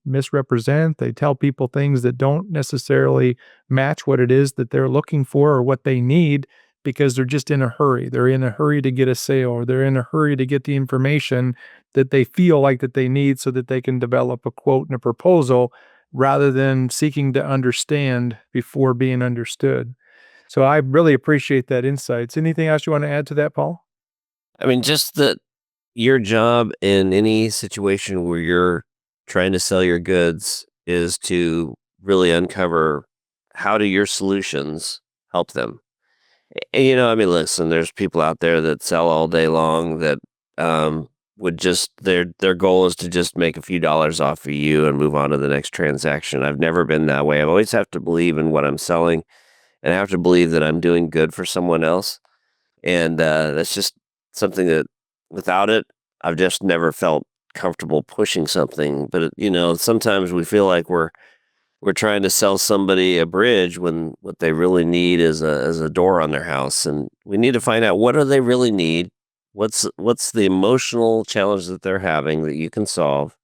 misrepresent, they tell people things that don't necessarily match what it is that they're looking for or what they need because they're just in a hurry. They're in a hurry to get a sale or they're in a hurry to get the information that they feel like that they need so that they can develop a quote and a proposal rather than seeking to understand before being understood. So I really appreciate that insights. Anything else you want to add to that, Paul? I mean, just that your job in any situation where you're trying to sell your goods is to really uncover how do your solutions help them. And, I mean, listen, there's people out there that sell all day long that would just their goal is to just make a few dollars off of you and move on to the next transaction. I've never been that way. I've always have to believe in what I'm selling, and I have to believe that I'm doing good for someone else. And that's just something that without it, I've just never felt comfortable pushing something. But sometimes we feel like we're trying to sell somebody a bridge when what they really need is a door on their house, and we need to find out what do they really need. What's the emotional challenge that they're having that you can solve,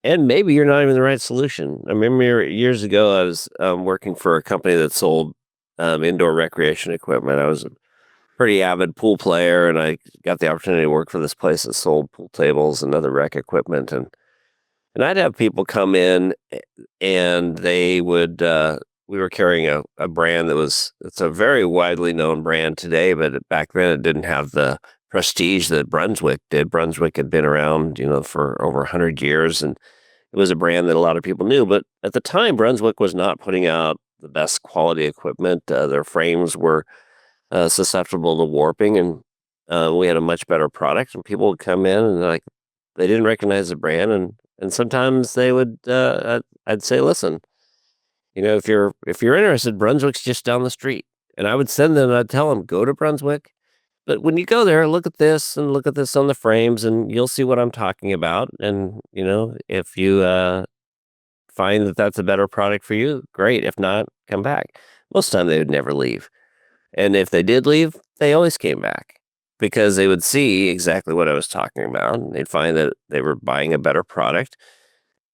and maybe you're not even the right solution. I remember years ago I was working for a company that sold indoor recreation equipment. I was a pretty avid pool player, and I got the opportunity to work for this place that sold pool tables and other rec equipment, and I'd have people come in and they would we were carrying a brand it's a very widely known brand today, but back then it didn't have the prestige that Brunswick did. Brunswick had been around, for over 100 years, and it was a brand that a lot of people knew. But at the time, Brunswick was not putting out the best quality equipment. Their frames were susceptible to warping, and we had a much better product. And people would come in and like they didn't recognize the brand, and sometimes they would. I'd say, listen, if you're interested, Brunswick's just down the street, and I would send them. I'd tell them go to Brunswick, but when you go there, look at this and look at this on the frames, and you'll see what I'm talking about. And if you find that that's a better product for you, great. If not, come back. Most of the time, they would never leave. And if they did leave, they always came back because they would see exactly what I was talking about. And they'd find that they were buying a better product.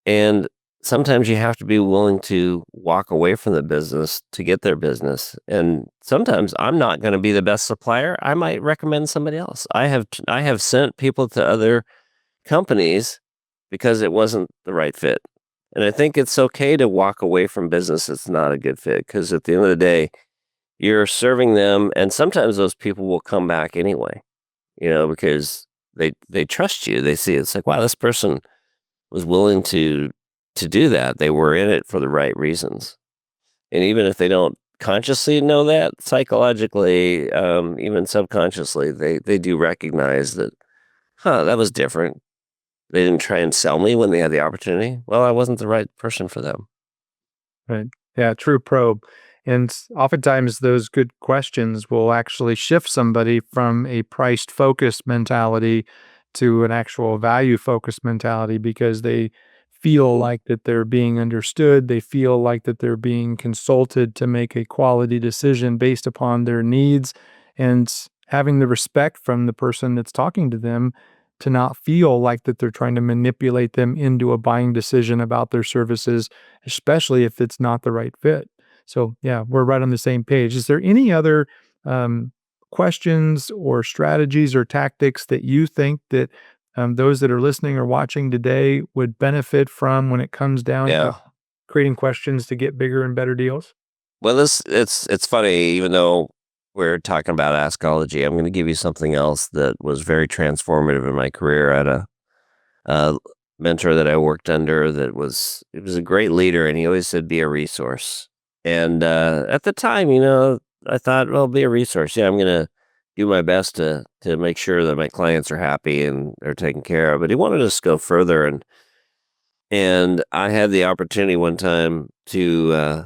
And sometimes you have to be willing to walk away from the business to get their business. And sometimes I'm not going to be the best supplier. I might recommend somebody else. I have sent people to other companies because it wasn't the right fit. And I think it's okay to walk away from business that's not a good fit because at the end of the day, you're serving them, and sometimes those people will come back anyway, because they trust you. They see it's like, wow, this person was willing to do that. They were in it for the right reasons. And even if they don't consciously know that, psychologically, even subconsciously, they do recognize that, huh, that was different. they didn't try and sell me when they had the opportunity. Well, I wasn't the right person for them. Right. Yeah, true probe. And oftentimes those good questions will actually shift somebody from a price focused mentality to an actual value focused mentality because they feel like that they're being understood. They feel like that they're being consulted to make a quality decision based upon their needs, and having the respect from the person that's talking to them to not feel like that they're trying to manipulate them into a buying decision about their services, especially if it's not the right fit. So, yeah, we're right on the same page. Is there any other um, questions or strategies or tactics that you think that those that are listening or watching today would benefit from when it comes down to Yeah. creating questions to get bigger and better deals? Well, this it's funny, even though we're talking about Askology, I'm going to give you something else that was very transformative in my career. I had a mentor that I worked under that was a great leader, and he always said, "Be a resource." And at the time, I thought, "Well, be a resource. Yeah, I'm going to do my best to make sure that my clients are happy and are taken care of." But he wanted us to go further, and I had the opportunity one time to.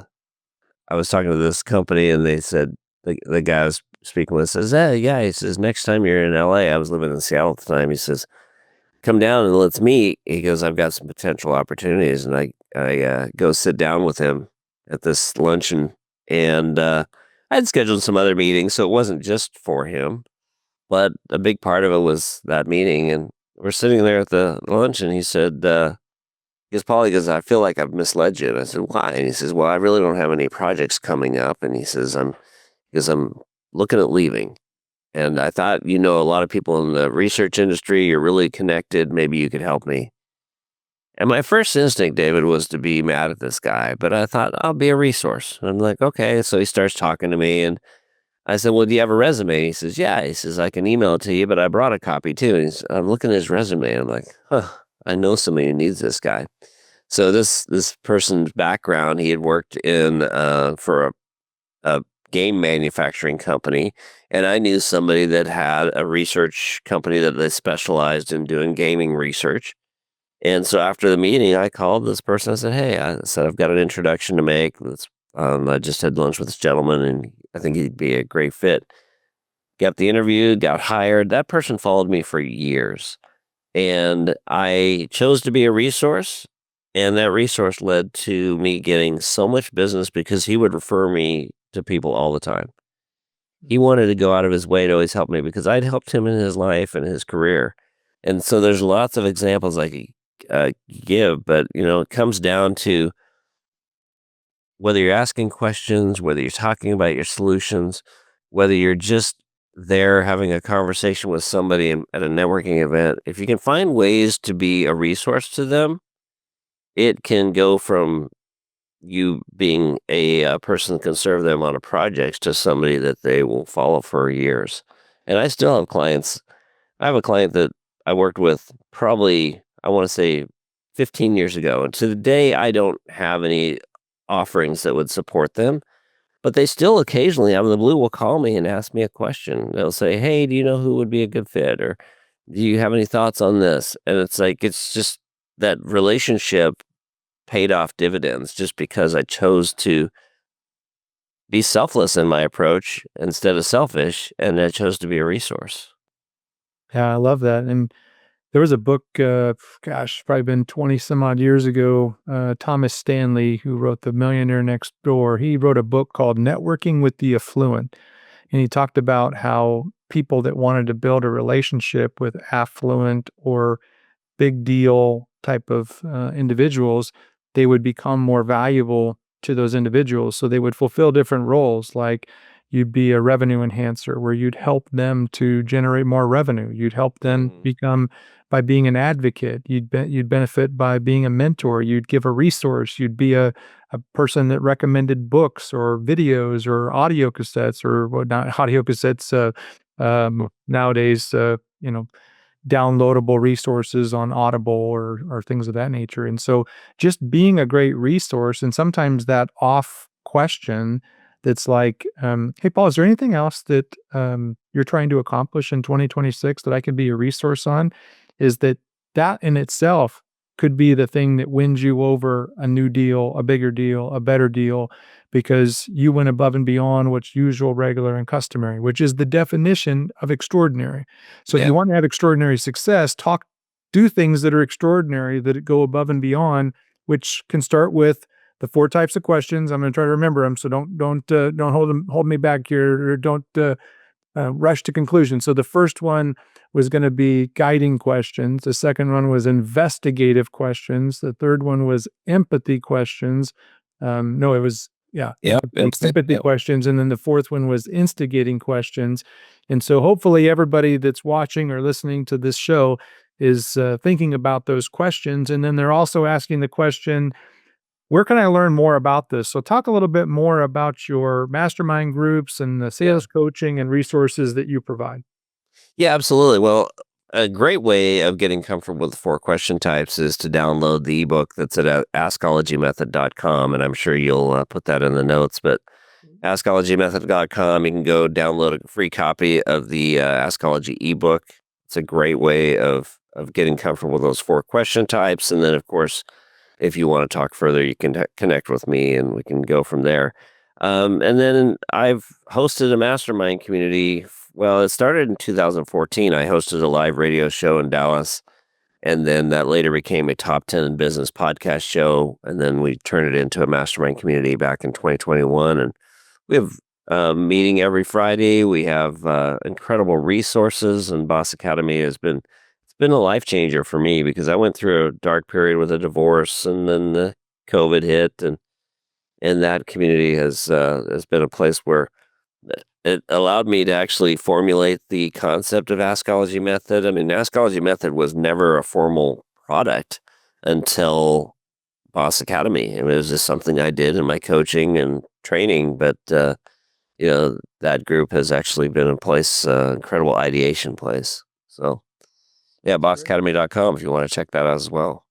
I was talking to this company and they said the guy I was speaking with says, "Hey, yeah," he says, "next time you're in LA," I was living in Seattle at the time. He says, "Come down and let's meet." He goes, "I've got some potential opportunities," and I go sit down with him at this luncheon, and I'd scheduled some other meetings, so it wasn't just for him, but a big part of it was that meeting. And we're sitting there at the lunch, and he said, he goes, "Paul," he goes, "I feel like I've misled you." And I said, "Why?" And he says, "Well, I really don't have any projects coming up." And he says, I'm looking at leaving. And I thought, a lot of people in the research industry, you're really connected. Maybe you could help me." And my first instinct, David, was to be mad at this guy, but I thought I'll be a resource. And I'm like, okay. So he starts talking to me, and I said, "Well, do you have a resume?" He says, "Yeah." He says, "I can email it to you, but I brought a copy too." And I'm looking at his resume, and I'm like, huh, I know somebody who needs this guy. So this person's background, he had worked in for a game manufacturing company, and I knew somebody that had a research company that they specialized in doing gaming research. And so after the meeting, I called this person. I said, "Hey," I said, "I've got an introduction to make. I just had lunch with this gentleman, and I think he'd be a great fit." Got the interview, got hired. That person followed me for years. And I chose to be a resource, and that resource led to me getting so much business because he would refer me to people all the time. He wanted to go out of his way to always help me because I'd helped him in his life and his career. And so there's lots of examples I could give, but it comes down to whether you're asking questions, whether you're talking about your solutions, whether you're just there having a conversation with somebody at a networking event. If you can find ways to be a resource to them, it can go from you being a person that can serve them on a project to somebody that they will follow for years. And I still have clients. I have a client that I worked with probably, I want to say, 15 years ago. And to the day, I don't have any offerings that would support them, but they still occasionally, out of the blue, will call me and ask me a question. They'll say, "Hey, do you know who would be a good fit?" Or, "Do you have any thoughts on this?" And it's like, it's just that relationship paid off dividends just because I chose to be selfless in my approach instead of selfish. And I chose to be a resource. Yeah, I love that. And there was a book, gosh, probably been 20 some odd years ago. Thomas Stanley, who wrote The Millionaire Next Door, he wrote a book called Networking with the Affluent. And he talked about how people that wanted to build a relationship with affluent or big deal type of individuals, they would become more valuable to those individuals. So they would fulfill different roles, like you'd be a revenue enhancer where you'd help them to generate more revenue. You'd help them Mhm. become by being an advocate. You'd benefit by being a mentor. You'd give a resource. You'd be a person that recommended books or videos or audio cassettes or what not audio cassettes nowadays. Downloadable resources on Audible or things of that nature. And so just being a great resource, and sometimes that off question that's like, "Hey, Paul, is there anything else that you're trying to accomplish in 2026 that I could be a resource on?" Is that that in itself could be the thing that wins you over a new deal, a bigger deal, a better deal, because you went above and beyond what's usual, regular, and customary, which is the definition of extraordinary. So if Yeah. you want to have extraordinary success, do things that are extraordinary, that go above and beyond, which can start with the four types of questions. I'm going to try to remember them, so don't hold me back here, or don't rush to conclusion. So the first one was going to be guiding questions. The second one was investigative questions. The third one was empathy questions. No, it was, yeah, Yep. empathy Yep. questions. And then the fourth one was instigating questions. And so hopefully everybody that's watching or listening to this show is thinking about those questions. And then they're also asking the question, where can I learn more about this? So talk a little bit more about your mastermind groups and the Yeah. sales coaching and resources that you provide. Yeah, absolutely. Well, a great way of getting comfortable with the four question types is to download the ebook that's at askologymethod.com. And I'm sure you'll put that in the notes. But askologymethod.com, you can go download a free copy of the Askology ebook. It's a great way of getting comfortable with those four question types. And then, of course, if you want to talk further, you can connect with me and we can go from there. And then I've hosted a mastermind community. Well, it started in 2014. I hosted a live radio show in Dallas, and then that later became a top 10 business podcast show. And then we turned it into a mastermind community back in 2021. And we have a meeting every Friday. We have incredible resources, and Boss Academy has been a life changer for me because I went through a dark period with a divorce, and then the COVID hit, and that community has been a place where it allowed me to actually formulate the concept of Askology Method. I mean, Askology Method was never a formal product until Boss Academy. It was just something I did in my coaching and training, but that group has actually been a place, incredible ideation place. So yeah, Great. bossacademy.com if you want to check that out as well.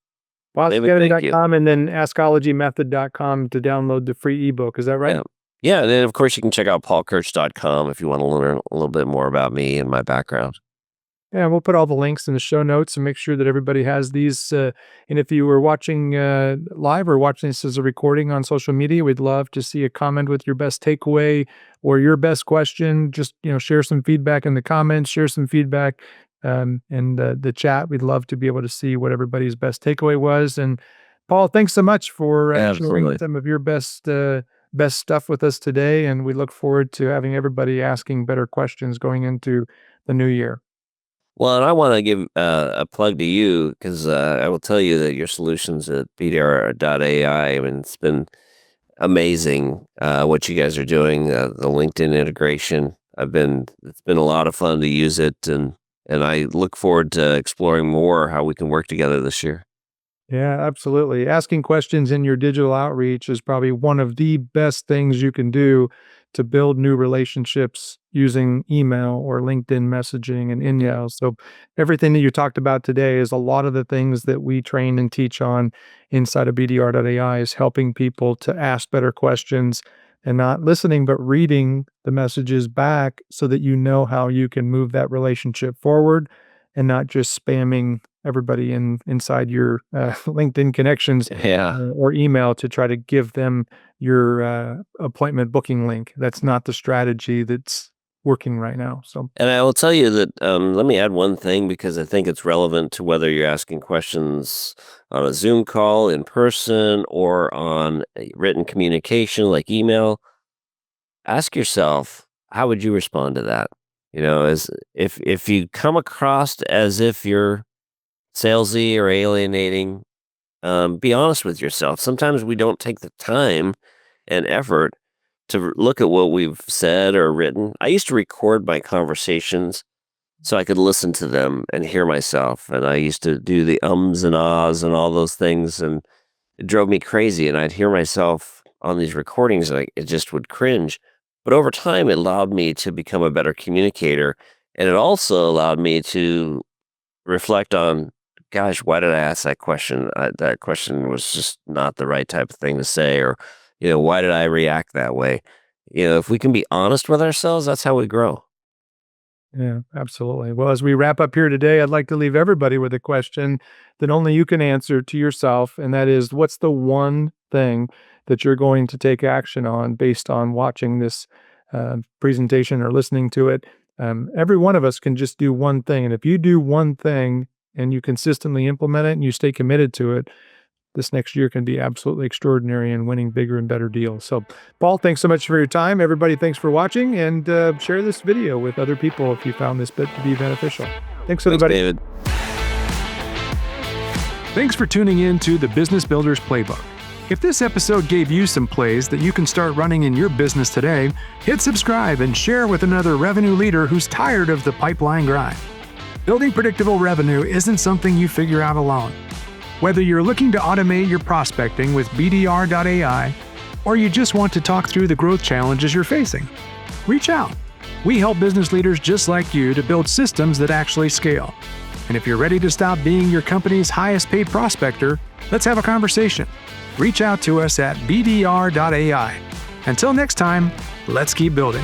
David, thank you. BossAcademy.com and then askologymethod.com to download the free ebook. Is that right? Yeah. Yeah, and then of course you can check out paulkirch.com if you want to learn a little bit more about me and my background. Yeah, we'll put all the links in the show notes and make sure that everybody has these. And if you were watching live or watching this as a recording on social media, we'd love to see a comment with your best takeaway or your best question. Just share some feedback in the comments, share some feedback in the chat. We'd love to be able to see what everybody's best takeaway was. And Paul, thanks so much for sharing Absolutely. some of your best stuff with us today. And we look forward to having everybody asking better questions going into the new year. Well, and I want to give a plug to you because I will tell you that your solutions at BDR.ai, I mean, it's been amazing what you guys are doing. The LinkedIn integration, it's been a lot of fun to use it, and I look forward to exploring more how we can work together this year. Yeah, absolutely. Asking questions in your digital outreach is probably one of the best things you can do to build new relationships using email or LinkedIn messaging and email. So everything that you talked about today is a lot of the things that we train and teach on inside of BDR.ai is helping people to ask better questions and not listening, but reading the messages back so that you know how you can move that relationship forward and not just spamming everybody inside your LinkedIn connections Yeah. or email to try to give them your appointment booking link. That's not the strategy that's working right now. So And I will tell you that, let me add one thing because I think it's relevant to whether you're asking questions on a Zoom call, in person, or on a written communication like email. Ask yourself, how would you respond to that? As if you come across as if you're salesy or alienating, be honest with yourself. Sometimes we don't take the time and effort to look at what we've said or written. I used to record my conversations so I could listen to them and hear myself. And I used to do the ums and ahs and all those things, and it drove me crazy. And I'd hear myself on these recordings, and it just would cringe. But over time, it allowed me to become a better communicator. And it also allowed me to reflect on, gosh, why did I ask that question? That question was just not the right type of thing to say, or, why did I react that way? If we can be honest with ourselves, that's how we grow. Yeah, absolutely. Well, as we wrap up here today, I'd like to leave everybody with a question that only you can answer to yourself. And that is, what's the one thing that you're going to take action on based on watching this presentation or listening to it? Every one of us can just do one thing. And if you do one thing and you consistently implement it and you stay committed to it, this next year can be absolutely extraordinary in winning bigger and better deals. So, Paul, thanks so much for your time. Everybody, thanks for watching, and share this video with other people if you found this bit to be beneficial. Thanks, everybody. David. Thanks for tuning in to the Business Builders Playbook. If this episode gave you some plays that you can start running in your business today, hit subscribe and share with another revenue leader who's tired of the pipeline grind. Building predictable revenue isn't something you figure out alone. Whether you're looking to automate your prospecting with BDR.ai, or you just want to talk through the growth challenges you're facing, reach out. We help business leaders just like you to build systems that actually scale. And if you're ready to stop being your company's highest paid prospector, let's have a conversation. Reach out to us at BDR.ai. Until next time, let's keep building.